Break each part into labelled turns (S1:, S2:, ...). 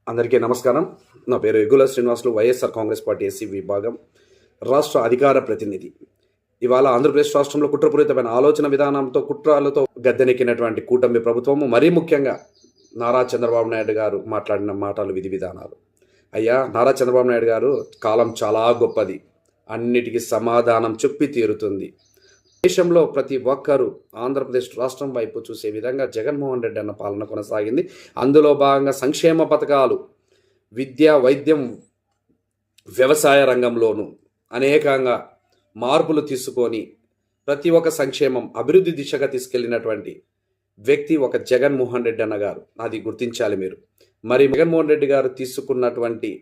S1: అందరికీ నమస్కారం. నా పేరు ఎగుల శ్రీనివాసులు, వైఎస్ఆర్ కాంగ్రెస్ పార్టీ ఎస్సీ విభాగం రాష్ట్ర అధికార ప్రతినిధి. ఇవాళ ఆంధ్రప్రదేశ్ రాష్ట్రంలో కుట్రపూరితమైన ఆలోచన విధానంతో కుట్రలతో గద్దెనెక్కినటువంటి కూటమి ప్రభుత్వము, మరీ ముఖ్యంగా నారా చంద్రబాబు నాయుడు గారు మాట్లాడిన మాటలు, విధి విధానాలు. అయ్యా, నారా చంద్రబాబు నాయుడు గారు కాలం చాలా గొప్పది, అన్నిటికీ సమాధానం చెప్పి తీరుతుంది. దేశంలో ప్రతి ఒక్కరూ ఆంధ్రప్రదేశ్ రాష్ట్రం వైపు చూసే విధంగా జగన్మోహన్ రెడ్డి అన్న పాలన కొనసాగింది. అందులో భాగంగా సంక్షేమ పథకాలు విద్య, వైద్యం, వ్యవసాయ రంగంలోనూ అనేకంగా మార్పులు తీసుకొని ప్రతి ఒక్క సంక్షేమం అభివృద్ధి దిశగా తీసుకెళ్లినటువంటి వ్యక్తి ఒక జగన్మోహన్ రెడ్డి అన్న గారు. అది గుర్తించాలి మీరు. మరి జగన్మోహన్ రెడ్డి గారు తీసుకున్నటువంటి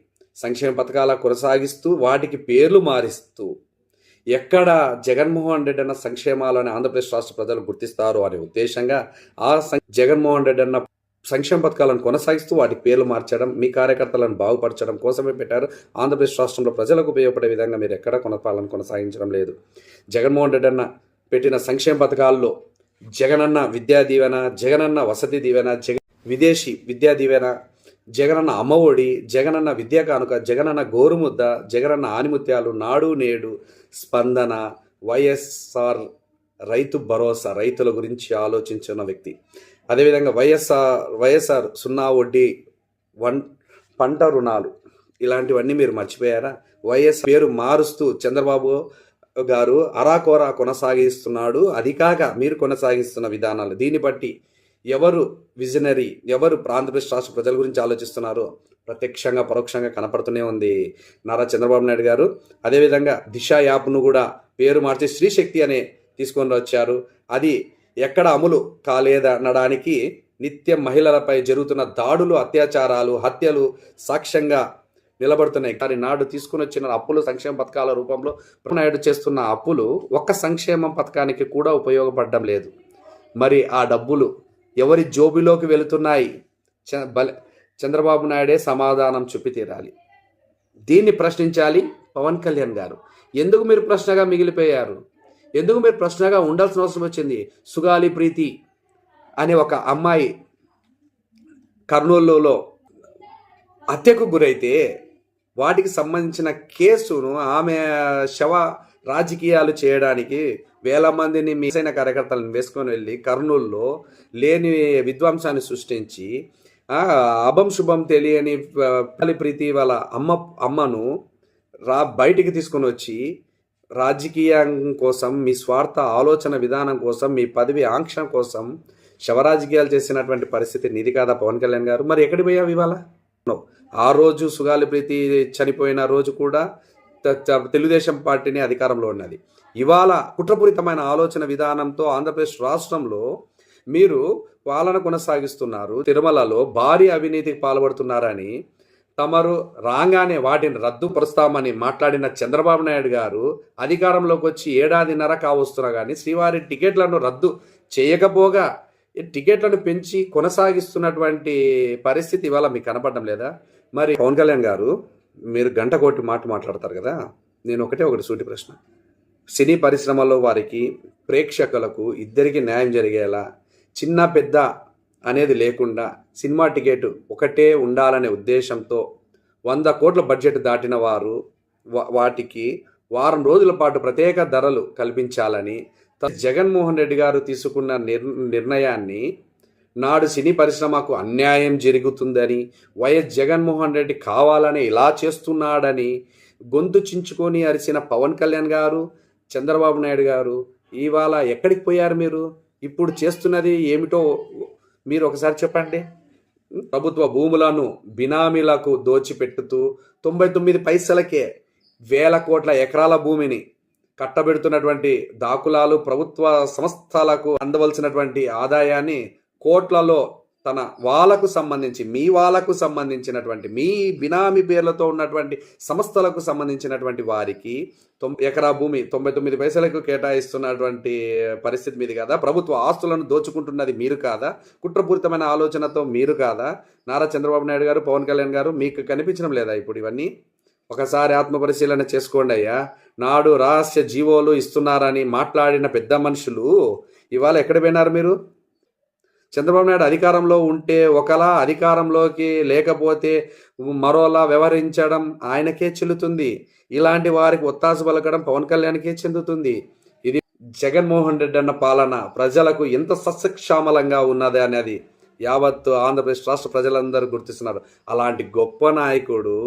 S1: సంక్షేమ పథకాల కొనసాగిస్తూ వాటికి పేర్లు మారిస్తూ ఎక్కడ జగన్మోహన్ రెడ్డి అన్న సంక్షేమాలని ఆంధ్రప్రదేశ్ రాష్ట్ర ప్రజలు గుర్తిస్తారు అనే ఉద్దేశంగా జగన్మోహన్ రెడ్డి అన్న సంక్షేమ పథకాలను కొనసాగిస్తూ వాటికి పేర్లు మార్చడం, మీ కార్యకర్తలను బాగుపరచడం కోసమే పెట్టారు. ఆంధ్రప్రదేశ్ రాష్ట్రంలో ప్రజలకు ఉపయోగపడే విధంగా మీరు ఎక్కడ పాలన కొనసాగించడం లేదు. జగన్మోహన్ రెడ్డి అన్న పెట్టిన సంక్షేమ పథకాల్లో జగనన్న విద్యా దీవెన, జగనన్న వసతి దీవెన, విదేశీ విద్యా దీవెన, జగనన్న అమ్మఒడి, జగనన్న విద్యా కానుక, జగనన్న గోరుముద్ద, జగనన్న ఆనిముత్యాలు, నాడు నేడు, స్పందన, వైఎస్ఆర్ రైతు భరోసా, రైతుల గురించి ఆలోచించిన వ్యక్తి. అదేవిధంగా వైఎస్ఆర్ సున్నా వడ్డీ పంట రుణాలు, ఇలాంటివన్నీ మీరు మర్చిపోయారా? వైఎస్ పేరు మారుస్తూ చంద్రబాబు గారు అరాకొరా కొనసాగిస్తున్నాడు. అది కాక మీరు కొనసాగిస్తున్న విధానాలు, దీన్ని బట్టి ఎవరు విజనరీ, ఎవరు ఆంధ్రప్రదేశ్ రాష్ట్ర ప్రజల గురించి ఆలోచిస్తున్నారో ప్రత్యక్షంగా పరోక్షంగా కనపడుతూనే ఉంది నారా చంద్రబాబు నాయుడు గారు. అదేవిధంగా దిశ యాప్ను కూడా పేరు మార్చి స్త్రీశక్తి అనే తీసుకొని వచ్చారు. అది ఎక్కడ అమలు కాలేదనడానికి నిత్యం మహిళలపై జరుగుతున్న దాడులు, అత్యాచారాలు, హత్యలు సాక్ష్యంగా నిలబడుతున్నాయి. కానీ నాడు తీసుకుని వచ్చిన అప్పులు సంక్షేమ పథకాల రూపంలో నాయుడు చేస్తున్న అప్పులు ఒక్క సంక్షేమ పథకానికి కూడా ఉపయోగపడడం లేదు. మరి ఆ డబ్బులు ఎవరి జోబిలోకి వెళుతున్నాయి? చంద్రబాబు నాయుడే సమాధానం చెప్పి తీరాలి. దీన్ని ప్రశ్నించాలి పవన్ కళ్యాణ్ గారు. ఎందుకు మీరు ప్రశ్నగా మిగిలిపోయారు? ఎందుకు మీరు ప్రశ్నగా ఉండాల్సిన అవసరం వచ్చింది? సుగాలి ప్రీతి అనే ఒక అమ్మాయి కర్నూలులో హత్యకు గురైతే వాటికి సంబంధించిన కేసును ఆమె శవ రాజకీయాలు చేయడానికి వేల మందిని మీసైన కార్యకర్తలను వేసుకొని వెళ్ళి కర్నూలులో లేని విధ్వంసాన్ని సృష్టించి అభం శుభం తెలియని ప్రీతి వాళ్ళ అమ్మను బయటికి తీసుకొని వచ్చి రాజకీయం కోసం, మీ స్వార్థ ఆలోచన విధానం కోసం, మీ పదవి ఆంక్ష కోసం శవరాజకీయాలు చేసినటువంటి పరిస్థితి నీది కాదా పవన్ కళ్యాణ్ గారు? మరి ఎక్కడికి పోయావు ఇవాళ? ఆ రోజు సుగాలి ప్రీతి చనిపోయిన రోజు కూడా తెలుగుదేశం పార్టీని అధికారంలో ఉన్నది. ఇవాళ కుట్రపూరితమైన ఆలోచన విధానంతో ఆంధ్రప్రదేశ్ రాష్ట్రంలో మీరు పాలన కొనసాగిస్తున్నారు. తిరుమలలో భారీ అవినీతికి పాల్పడుతున్నారని తమరు రాగానే వాటిని రద్దుపరుస్తామని మాట్లాడిన చంద్రబాబు నాయుడు గారు అధికారంలోకి వచ్చి ఏడాదిన్నర కావస్తున్నా కానీ శ్రీవారి టికెట్లను రద్దు చేయకపోగా టికెట్లను పెంచి కొనసాగిస్తున్నటువంటి పరిస్థితి ఇవాళ మీకు కనపడడం లేదా? మరి పవన్ కళ్యాణ్ గారు, మీరు గంట కోటి మాట్లాడతారు కదా, నేను ఒకటి సూటి ప్రశ్న. సినీ పరిశ్రమలో వారికి, ప్రేక్షకులకు ఇద్దరికి న్యాయం జరిగేలా, చిన్న పెద్ద అనేది లేకుండా సినిమా టికెట్ ఒకటే ఉండాలనే ఉద్దేశంతో 100 కోట్ల బడ్జెట్ దాటిన వారు వాటికి వారం రోజుల పాటు ప్రత్యేక ధరలు కల్పించాలని జగన్మోహన్ రెడ్డి గారు తీసుకున్న నిర్ణయాన్ని నాడు సినీ పరిశ్రమకు అన్యాయం జరుగుతుందని, వైఎస్ జగన్మోహన్ రెడ్డి కావాలని ఇలా చేస్తున్నాడని గొంతు చించుకొని అరిచిన పవన్ కళ్యాణ్ గారు, చంద్రబాబు నాయుడు గారు ఇవాళ ఎక్కడికి పోయారు? మీరు ఇప్పుడు చేస్తున్నది ఏమిటో మీరు ఒకసారి చెప్పండి. ప్రభుత్వ భూములను బినామీలకు దోచిపెట్టుతూ 99 పైసలకే వేల కోట్ల ఎకరాల భూమిని కట్టబెడుతున్నటువంటి దాఖలాలు, ప్రభుత్వ సంస్థలకు అందవలసినటువంటి ఆదాయాన్ని కోట్లలో తన వాళ్ళకు సంబంధించి, మీ వాళ్ళకు సంబంధించినటువంటి, మీ బినామీ పేర్లతో ఉన్నటువంటి సంస్థలకు సంబంధించినటువంటి వారికి ఎకరా భూమి 99 పైసలకు కేటాయిస్తున్నటువంటి పరిస్థితి మీది కాదా? ప్రభుత్వ ఆస్తులను దోచుకుంటున్నది మీరు కాదా? కుట్రపూరితమైన ఆలోచనతో మీరు కాదా? నారా చంద్రబాబు నాయుడు గారు, పవన్ కళ్యాణ్ గారు, మీకు కనిపించడం లేదా ఇప్పుడు ఇవన్నీ? ఒకసారి ఆత్మపరిశీలన చేసుకోండి అయ్యా. నాడు రహస్య జీవోలు ఇస్తున్నారని మాట్లాడిన పెద్ద మనుషులు ఇవాళ ఎక్కడ పోయినారు? మీరు చంద్రబాబు నాయుడు అధికారంలో ఉంటే ఒకలా, అధికారంలోకి లేకపోతే మరోలా వ్యవహరించడం ఆయనకే చెల్లుతుంది. ఇలాంటి వారికి ఒత్తాసు పలకడం పవన్ కళ్యాణ్కే చెందుతుంది. ఇది జగన్మోహన్ రెడ్డి అన్న పాలన ప్రజలకు ఎంత సస్యశ్యామలంగా ఉన్నది అనేది యావత్తు ఆంధ్రప్రదేశ్ రాష్ట్ర ప్రజలందరూ గుర్తిస్తున్నారు. అలాంటి గొప్ప నాయకుడు,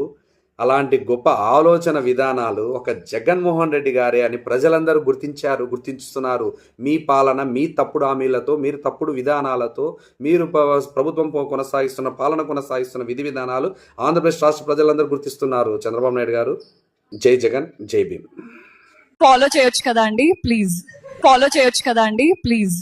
S1: అలాంటి గొప్ప ఆలోచన విధానాలు ఒక జగన్మోహన్ రెడ్డి గారే అని ప్రజలందరూ గుర్తించుతున్నారు. మీ పాలన, మీ తప్పుడు హామీలతో, మీరు తప్పుడు విధానాలతో, మీరు ప్రభుత్వం కొనసాగిస్తున్న పాలన కొనసాగిస్తున్న విధి విధానాలు ఆంధ్రప్రదేశ్ రాష్ట్ర ప్రజలందరూ గుర్తిస్తున్నారు. చంద్రబాబు నాయుడు గారు, జై జగన్, జై భీమ్.
S2: ఫాలో చేయొచ్చు కదా అండి ప్లీజ్.